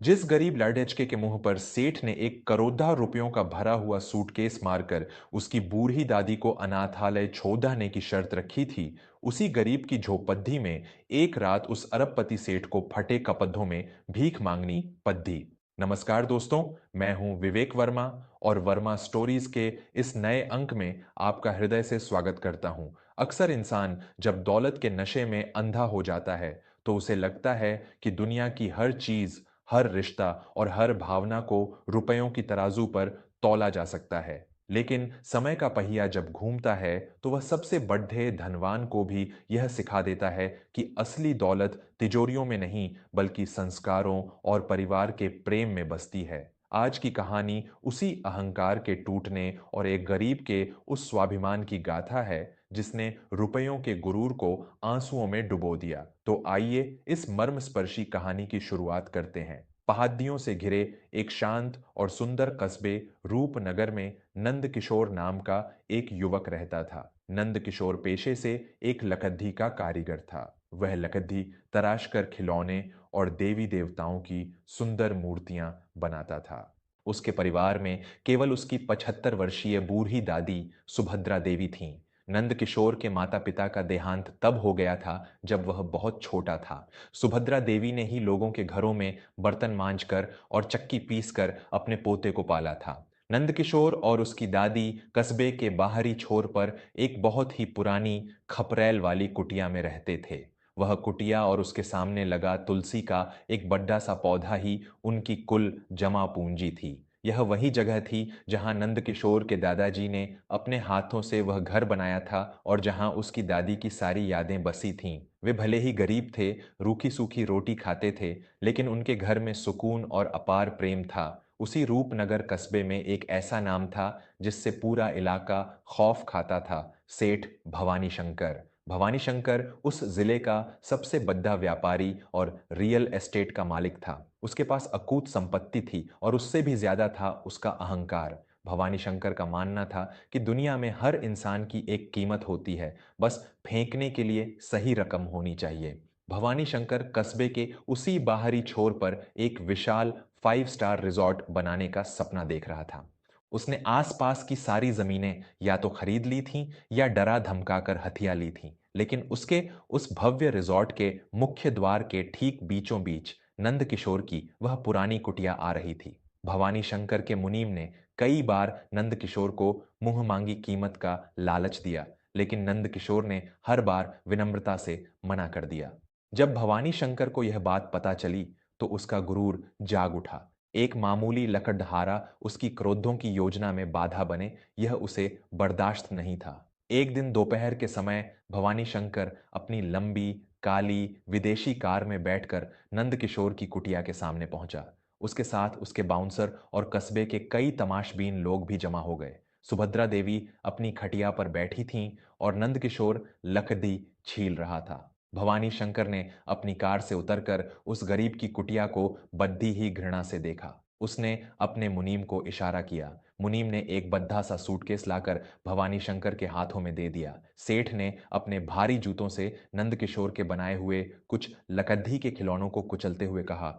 जिस गरीब लाड़ेचके के मुंह पर सेठ ने एक करोड़ा रुपयों का भरा हुआ सूटकेस मारकर उसकी बूढ़ी दादी को अनाथालय छोड़ने की शर्त रखी थी, उसी गरीब की झोपड़ी में एक रात उस अरबपति सेठ को फटे कपड़ों में भीख मांगनी पद्दी। नमस्कार दोस्तों, मैं हूं विवेक वर्मा और वर्मा स्टोरीज के इस नए अंक में आपका हृदय से स्वागत करता हूं। अक्सर इंसान जब दौलत के नशे में अंधा हो जाता है तो उसे लगता है कि दुनिया की हर चीज, हर रिश्ता और हर भावना को रुपयों की तराजू पर तौला जा सकता है। लेकिन समय का पहिया जब घूमता है तो वह सबसे बड़े धनवान को भी यह सिखा देता है कि असली दौलत तिजोरियों में नहीं बल्कि संस्कारों और परिवार के प्रेम में बसती है। आज की कहानी उसी अहंकार के टूटने और एक गरीब के उस स्वाभिमान की गाथा है जिसने रुपयों के गुरूर को आंसुओं में डुबो दिया। तो आइए इस मर्मस्पर्शी कहानी की शुरुआत करते हैं। पहाड़ियों से घिरे एक शांत और सुंदर कस्बे रूपनगर में नंद किशोर नाम का एक युवक रहता था। नंद किशोर पेशे से एक लकद्दी का कारीगर था। वह लकद्दी तराश कर खिलौने और देवी देवताओं की सुंदर मूर्तियां बनाता था। उसके परिवार में केवल उसकी 75 वर्षीय बूढ़ी दादी सुभद्रा देवी थीं। नंद किशोर के माता पिता का देहांत तब हो गया था जब वह बहुत छोटा था। सुभद्रा देवी ने ही लोगों के घरों में बर्तन मांजकर और चक्की पीसकर अपने पोते को पाला था। नंदकिशोर और उसकी दादी कस्बे के बाहरी छोर पर एक बहुत ही पुरानी खपरैल वाली कुटिया में रहते थे। वह कुटिया और उसके सामने लगा तुलसी का एक बड़ा सा पौधा ही उनकी कुल जमा पूंजी थी। यह वही जगह थी जहां नंदकिशोर के दादाजी ने अपने हाथों से वह घर बनाया था और जहां उसकी दादी की सारी यादें बसी थीं। वे भले ही गरीब थे, रूखी सूखी रोटी खाते थे, लेकिन उनके घर में सुकून और अपार प्रेम था। उसी रूपनगर कस्बे में एक ऐसा नाम था जिससे पूरा इलाका खौफ खाता था, सेठ भवानी शंकर। भवानी शंकर उस जिले का सबसे बड़ा व्यापारी और रियल एस्टेट का मालिक था। उसके पास अकूत संपत्ति थी और उससे भी ज्यादा था उसका अहंकार। भवानी शंकर का मानना था कि दुनिया में हर इंसान की एक कीमत होती है, बस फेंकने के लिए सही रकम होनी चाहिए। भवानी शंकर कस्बे के उसी बाहरी छोर पर एक विशाल 5 स्टार रिजॉर्ट बनाने का सपना देख रहा था। उसने आसपास की सारी जमीनें या तो खरीद ली थीं या डरा धमकाकर हथिया ली थीं, लेकिन उसके उस भव्य रिजॉर्ट के मुख्य द्वार के ठीक बीचों बीच नंद किशोर की वह पुरानी कुटिया आ रही थी। भवानी शंकर के मुनीम ने कई बार नंद किशोर को मुंह मांगी कीमत का लालच दिया, लेकिन नंद किशोर ने हर बार विनम्रता से मना कर दिया। जब भवानी शंकर को यह बात पता चली तो उसका गुरूर जाग उठा। एक मामूली लकड़हारा उसकी क्रोधों की योजना में बाधा बने, यह उसे बर्दाश्त नहीं था। एक दिन दोपहर के समय भवानी शंकर अपनी लंबी काली विदेशी कार में बैठकर नंद किशोर की कुटिया के सामने पहुंचा। उसके साथ उसके बाउंसर और कस्बे के कई तमाशबीन लोग भी जमा हो गए। सुभद्रा देवी अपनी खटिया पर बैठी थीं और नंद किशोर लकड़ी छील रहा था। भवानी शंकर ने अपनी कार से उतरकर उस गरीब की कुटिया को बद्धी ही घृणा से देखा। उसने अपने मुनीम को इशारा किया। मुनीम ने एक बद्धा सा सूटकेस लाकर भवानी शंकर के हाथों में दे दिया। सेठ ने अपने भारी जूतों से नंदकिशोर के बनाए हुए कुछ लकद्दी के खिलौनों को कुचलते हुए कहा,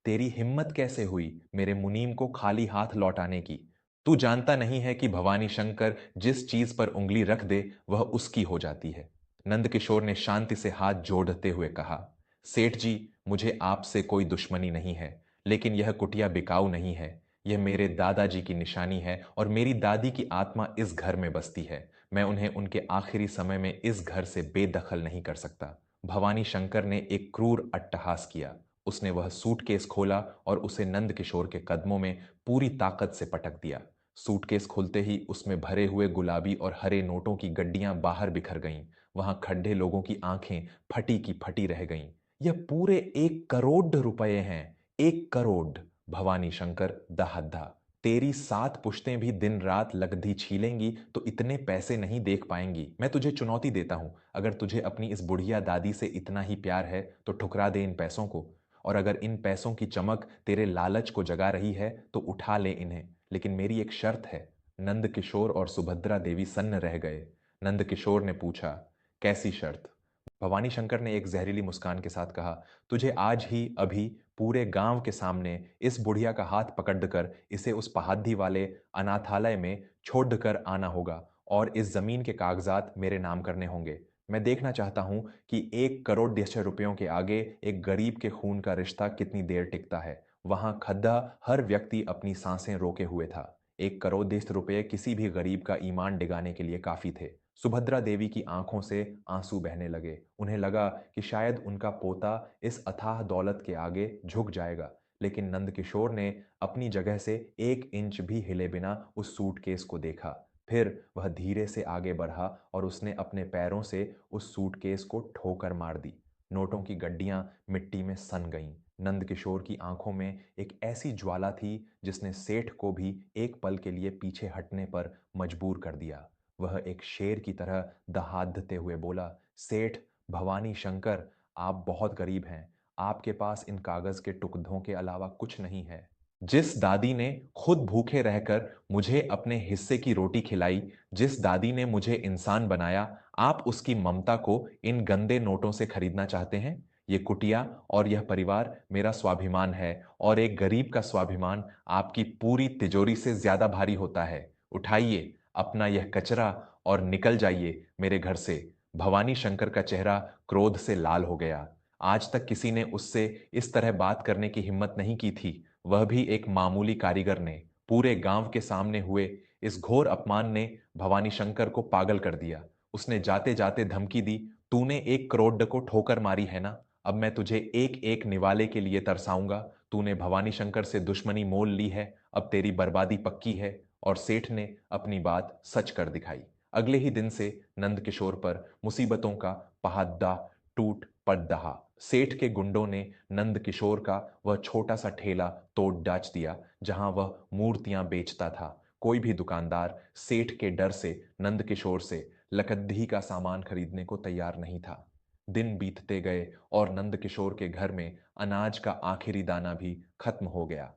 तेरी हिम्मत कैसे हुई मेरे मुनीम को खाली हाथ लौटाने की? तू जानता नहीं है कि भवानी शंकर जिस चीज पर उंगली रख दे वह उसकी हो जाती है। नंदकिशोर ने शांति से हाथ जोड़ते हुए कहा, सेठ जी, मुझे आपसे कोई दुश्मनी नहीं है, लेकिन यह कुटिया बिकाऊ नहीं है। यह मेरे दादाजी की निशानी है और मेरी दादी की आत्मा इस घर में बसती है। मैं उन्हें उनके आखिरी समय में इस घर से बेदखल नहीं कर सकता। भवानी शंकर ने एक क्रूर अट्टहास किया। उसने वह सूटकेस खोला और उसे नंद किशोर के कदमों में पूरी ताकत से पटक दिया। सूटकेस खुलते ही उसमें भरे हुए गुलाबी और हरे नोटों की गड्डियां बाहर बिखर गईं। वहां खड्डे लोगों की आंखें फटी की फटी रह गईं। यह पूरे 1 करोड़ रुपए हैं। 1 करोड़! भवानी शंकर दहद्दा। तेरी 7 पुश्तें भी दिन रात लकड़ी छीलेंगी तो इतने पैसे नहीं देख पाएंगी। मैं तुझे चुनौती देता हूं, अगर तुझे अपनी इस बुढ़िया दादी से इतना ही प्यार है तो ठुकरा दे इन पैसों को। और अगर इन पैसों की चमक तेरे लालच को जगा रही है तो उठा ले इन्हें, लेकिन मेरी एक शर्त है। नंद किशोर और सुभद्रा देवी सन्न रह गए। नंद किशोर ने पूछा, कैसी शर्त? भवानी शंकर ने एक जहरीली मुस्कान के साथ कहा, तुझे आज ही अभी पूरे गांव के सामने इस बुढ़िया का हाथ पकड़कर इसे उस पहाड़ी वाले अनाथालय में छोड़कर आना होगा और इस जमीन के कागजात मेरे नाम करने होंगे। मैं देखना चाहता हूं कि 1 करोड़ जैसे रुपयों के आगे एक गरीब के खून का रिश्ता कितनी देर टिकता है। वहां खद्दा हर व्यक्ति अपनी सांसें रोके हुए था। 1 करोड़ रुपए किसी भी गरीब का ईमान डिगाने के लिए काफी थे। सुभद्रा देवी की आंखों से आंसू बहने लगे। उन्हें लगा कि शायद उनका पोता इस अथाह दौलत के आगे झुक जाएगा, लेकिन नंदकिशोर ने अपनी जगह से 1 इंच भी हिले बिना उस सूटकेस को देखा। फिर वह धीरे से आगे बढ़ा और उसने अपने पैरों से उस सूटकेस को ठोकर मार दी। नोटों की गड्डियां मिट्टी में सन गईं। नंदकिशोर की आंखों में एक ऐसी ज्वाला थी जिसने सेठ को भी एक पल के लिए पीछे हटने पर मजबूर कर दिया। वह एक शेर की तरह दहाड़ते हुए बोला, सेठ भवानी शंकर, आप बहुत गरीब हैं। आपके पास इन कागज के टुकड़ों के अलावा कुछ नहीं है। जिस दादी ने खुद भूखे रहकर मुझे अपने हिस्से की रोटी खिलाई, जिस दादी ने मुझे इंसान बनाया, आप उसकी ममता को इन गंदे नोटों से खरीदना चाहते हैं? ये कुटिया और यह परिवार मेरा स्वाभिमान है, और एक गरीब का स्वाभिमान आपकी पूरी तिजोरी से ज्यादा भारी होता है। उठाइए अपना यह कचरा और निकल जाइए मेरे घर से। भवानी शंकर का चेहरा क्रोध से लाल हो गया। आज तक किसी ने उससे इस तरह बात करने की हिम्मत नहीं की थी, वह भी एक मामूली कारीगर ने। पूरे गांव के सामने हुए इस घोर अपमान ने भवानी शंकर को पागल कर दिया। उसने जाते जाते धमकी दी, तूने 1 करोड़ को ठोकर मारी है ना, अब मैं तुझे एक एक निवाले के लिए तरसाऊंगा। तूने भवानी शंकर से दुश्मनी मोल ली है, अब तेरी बर्बादी पक्की है। और सेठ ने अपनी बात सच कर दिखाई। अगले ही दिन से नंदकिशोर पर मुसीबतों का पहाड़ा टूट पड़ रहा। सेठ के गुंडों ने नंदकिशोर का वह छोटा सा ठेला तोड़ डाच दिया जहां वह मूर्तियां बेचता था। कोई भी दुकानदार सेठ के डर से नंदकिशोर से लकद्दी का सामान खरीदने को तैयार नहीं था। दिन बीतते गए और नंदकिशोर के घर में अनाज का आखिरी दाना भी खत्म हो गया।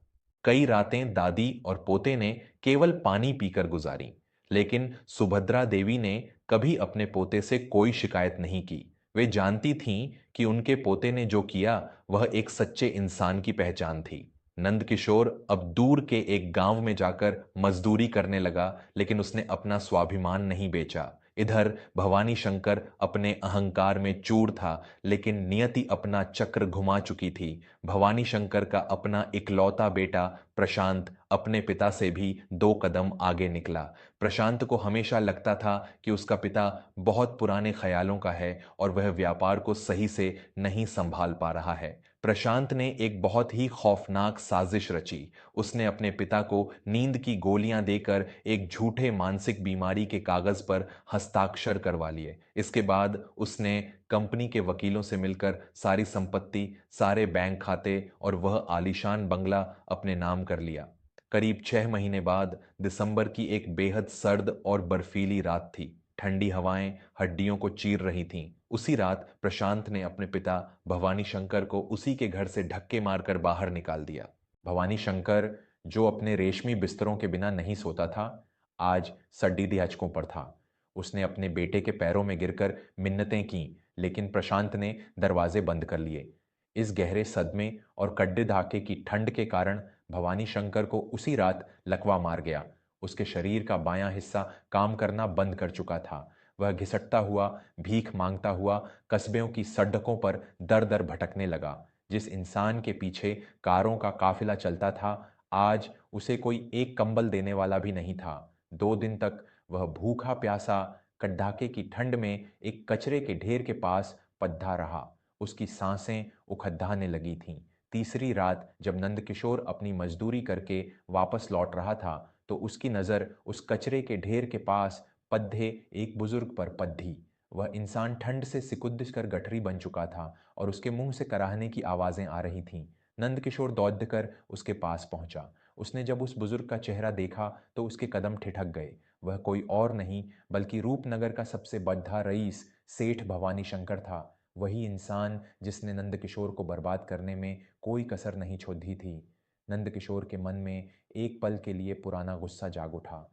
कई रातें दादी और पोते ने केवल पानी पीकर गुजारी, लेकिन सुभद्रा देवी ने कभी अपने पोते से कोई शिकायत नहीं की। वे जानती थीं कि उनके पोते ने जो किया वह एक सच्चे इंसान की पहचान थी। नंदकिशोर अब दूर के एक गांव में जाकर मजदूरी करने लगा, लेकिन उसने अपना स्वाभिमान नहीं बेचा। इधर भवानी शंकर अपने अहंकार में चूर था, लेकिन नियति अपना चक्र घुमा चुकी थी। भवानी शंकर का अपना इकलौता बेटा प्रशांत अपने पिता से भी 2 कदम आगे निकला। प्रशांत को हमेशा लगता था कि उसका पिता बहुत पुराने ख्यालों का है और वह व्यापार को सही से नहीं संभाल पा रहा है। प्रशांत ने एक बहुत ही खौफनाक साजिश रची। उसने अपने पिता को नींद की गोलियां देकर एक झूठे मानसिक बीमारी के कागज पर हस्ताक्षर करवा लिए। इसके बाद उसने कंपनी के वकीलों से मिलकर सारी संपत्ति, सारे बैंक खाते और वह आलीशान बंगला अपने नाम कर लिया। करीब 6 महीने बाद दिसंबर की एक बेहद सर्द और बर्फीली रात थी। ठंडी हवाएं हड्डियों को चीर रही थीं। उसी रात प्रशांत ने अपने पिता भवानी शंकर को उसी के घर से धक्के मारकर बाहर निकाल दिया। भवानी शंकर, जो अपने रेशमी बिस्तरों के बिना नहीं सोता था, आज सड्डी दियाचकों पर था। उसने अपने बेटे के पैरों में गिरकर मिन्नतें की, लेकिन प्रशांत ने दरवाजे बंद कर लिए। इस गहरे सदमे और कड्डे धाके की ठंड के कारण भवानी शंकर को उसी रात लकवा मार गया। उसके शरीर का बायां हिस्सा काम करना बंद कर चुका था। वह घिसटता हुआ, भीख मांगता हुआ कस्बों की सड़कों पर दर दर भटकने लगा। जिस इंसान के पीछे कारों का काफिला चलता था, आज उसे कोई एक कंबल देने वाला भी नहीं था। 2 दिन तक वह भूखा प्यासा कड़ाके की ठंड में एक कचरे के ढेर के पास पद्धा रहा। उसकी सांसें उखड़ाने लगी थीं। तीसरी रात जब नंदकिशोर अपनी मजदूरी करके वापस लौट रहा था, तो उसकी नज़र उस कचरे के ढेर के पास पद्धे एक बुजुर्ग पर पधी। वह इंसान ठंड से सिकुड़ कर गठरी बन चुका था और उसके मुंह से कराहने की आवाजें आ रही थीं। नंदकिशोर दौड़कर उसके पास पहुंचा। उसने जब उस बुजुर्ग का चेहरा देखा तो उसके कदम ठिठक गए। वह कोई और नहीं बल्कि रूपनगर का सबसे बड़ा रईस सेठ भवानी शंकर था। वही इंसान जिसने नंदकिशोर को बर्बाद करने में कोई कसर नहीं छोड़ी थी। नंदकिशोर के मन में एक पल के लिए पुराना गुस्सा जाग उठा,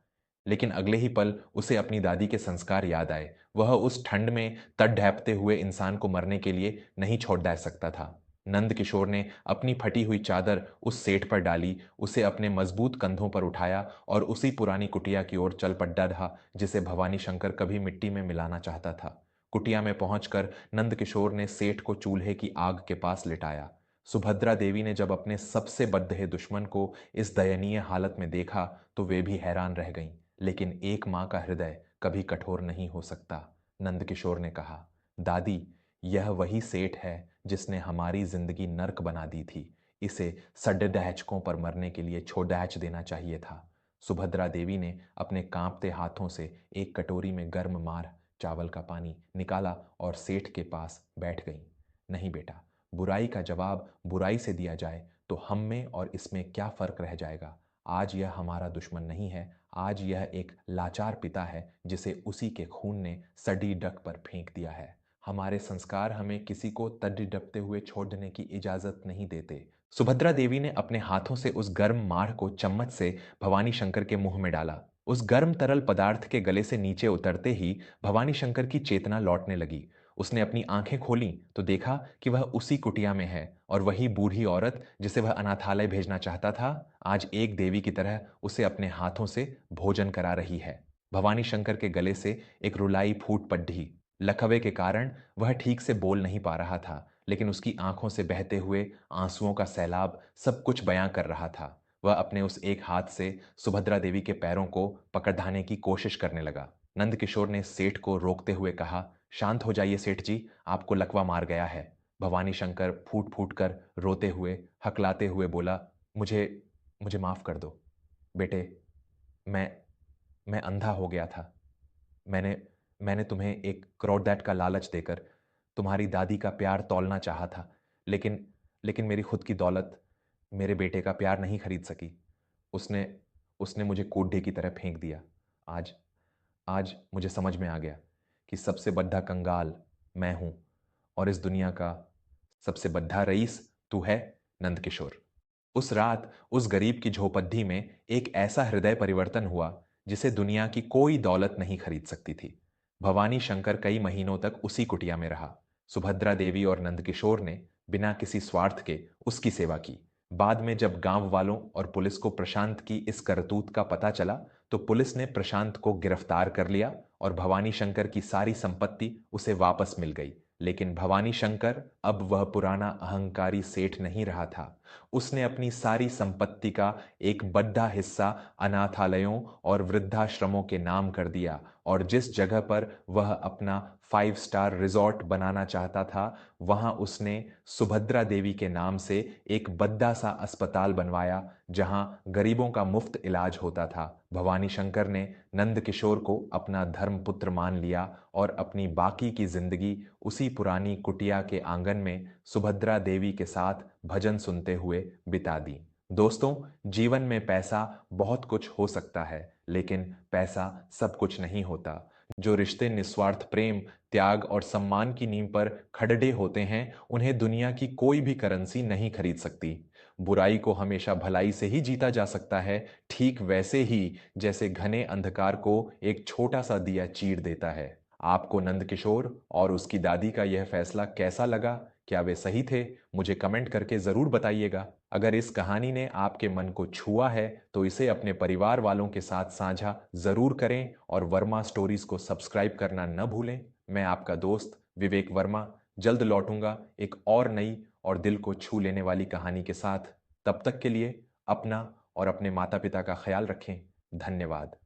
लेकिन अगले ही पल उसे अपनी दादी के संस्कार याद आए। वह उस ठंड में तड़ ढैपते हुए इंसान को मरने के लिए नहीं छोड़ दे सकता था। नंद किशोर ने अपनी फटी हुई चादर उस सेठ पर डाली, उसे अपने मजबूत कंधों पर उठाया और उसी पुरानी कुटिया की ओर चल पड़ा रहा जिसे भवानी शंकर कभी मिट्टी में मिलाना चाहता था। कुटिया में पहुंचकर नंद किशोर ने सेठ को चूल्हे की आग के पास लिटाया। सुभद्रा देवी ने जब अपने सबसे बद्ध दुश्मन को इस दयनीय हालत में देखा तो वे भी हैरान रह गईं। लेकिन एक मां का हृदय कभी कठोर नहीं हो सकता। नंद किशोर ने कहा, दादी, यह वही सेठ है जिसने हमारी जिंदगी नर्क बना दी थी। इसे सड्डहचकों पर मरने के लिए छोड़हच देना चाहिए था। सुभद्रा देवी ने अपने कांपते हाथों से एक कटोरी में गर्म मार चावल का पानी निकाला और सेठ के पास बैठ गई। नहीं बेटा, बुराई का जवाब बुराई से दिया जाए तो हम में और इसमें क्या फर्क रह जाएगा। आज यह हमारा दुश्मन नहीं है, आज यह एक लाचार पिता है जिसे उसी के खून ने सड़ी डक पर फेंक दिया है। हमारे संस्कार हमें किसी को तड्डी डपते हुए छोड़ने की इजाजत नहीं देते। सुभद्रा देवी ने अपने हाथों से उस गर्म माढ़ को चम्मच से भवानी शंकर के मुंह में डाला। उस गर्म तरल पदार्थ के गले से नीचे उतरते ही भवानी शंकर की चेतना लौटने लगी। उसने अपनी आंखें खोलीं तो देखा कि वह उसी कुटिया में है और वही बूढ़ी औरत जिसे वह अनाथालय भेजना चाहता था, आज एक देवी की तरह उसे अपने हाथों से भोजन करा रही है। भवानी शंकर के गले से एक रुलाई फूट पड़ी। लकवे के कारण वह ठीक से बोल नहीं पा रहा था, लेकिन उसकी आंखों से बहते हुए आंसुओं का सैलाब सब कुछ बयां कर रहा था। वह अपने उस एक हाथ से सुभद्रा देवी के पैरों को पकड़ाने की कोशिश करने लगा। नंद किशोर ने सेठ को रोकते हुए कहा, शांत हो जाइए सेठ जी, आपको लकवा मार गया है। भवानी शंकर फूट फूट कर रोते हुए हकलाते हुए बोला, मुझे मुझे माफ कर दो बेटे। मैं मैं अंधा हो गया था। मैंने मैंने तुम्हें एक क्रॉडदैट का लालच देकर तुम्हारी दादी का प्यार तौलना चाहा था, लेकिन लेकिन मेरी खुद की दौलत मेरे बेटे का प्यार नहीं खरीद सकी। उसने उसने मुझे कोड्ढे की तरह फेंक दिया। आज आज मुझे समझ में आ गया कि सबसे बड्ढा कंगाल मैं हूं और इस दुनिया का सबसे बड्ढा रईस तू है, नंदकिशोर। उस रात उस गरीब की झोपड़ी में एक ऐसा हृदय परिवर्तन हुआ जिसे दुनिया की कोई दौलत नहीं खरीद सकती थी। भवानी शंकर कई महीनों तक उसी कुटिया में रहा। सुभद्रा देवी और नंदकिशोर ने बिना किसी स्वार्थ के उसकी सेवा की। बाद में जब गांव वालों और पुलिस को प्रशांत की इस करतूत का पता चला तो पुलिस ने प्रशांत को गिरफ्तार कर लिया और भवानी शंकर की सारी संपत्ति उसे वापस मिल गई। लेकिन भवानी शंकर अब वह पुराना अहंकारी सेठ नहीं रहा था। उसने अपनी सारी संपत्ति का एक बड़ा हिस्सा अनाथालयों और वृद्धाश्रमों के नाम कर दिया और जिस जगह पर वह अपना 5 स्टार रिजॉर्ट बनाना चाहता था, वहां उसने सुभद्रा देवी के नाम से एक बड़ा सा अस्पताल बनवाया जहां गरीबों का मुफ्त इलाज होता था। भवानी शंकर ने नंद किशोर को अपना धर्मपुत्र मान लिया और अपनी बाकी की जिंदगी उसी पुरानी कुटिया के आंगन में सुभद्रा देवी के साथ भजन सुनते हुए बिता दी। दोस्तों, जीवन में पैसा बहुत कुछ हो सकता है, लेकिन पैसा सब कुछ नहीं होता। जो रिश्ते निस्वार्थ प्रेम, त्याग और सम्मान की नींव पर खड़े होते हैं, उन्हें दुनिया की कोई भी करेंसी नहीं खरीद सकती। बुराई को हमेशा भलाई से ही जीता जा सकता है, ठीक वैसे ही जैसे घने अंधकार को एक छोटा सा दिया चीर देता है। आपको नंदकिशोर और उसकी दादी का यह फैसला कैसा लगा? क्या वे सही थे? मुझे कमेंट करके ज़रूर बताइएगा। अगर इस कहानी ने आपके मन को छुआ है तो इसे अपने परिवार वालों के साथ साझा ज़रूर करें और वर्मा स्टोरीज को सब्सक्राइब करना न भूलें। मैं आपका दोस्त विवेक वर्मा जल्द लौटूंगा एक और नई और दिल को छू लेने वाली कहानी के साथ। तब तक के लिए अपना और अपने माता पिता का ख्याल रखें। धन्यवाद।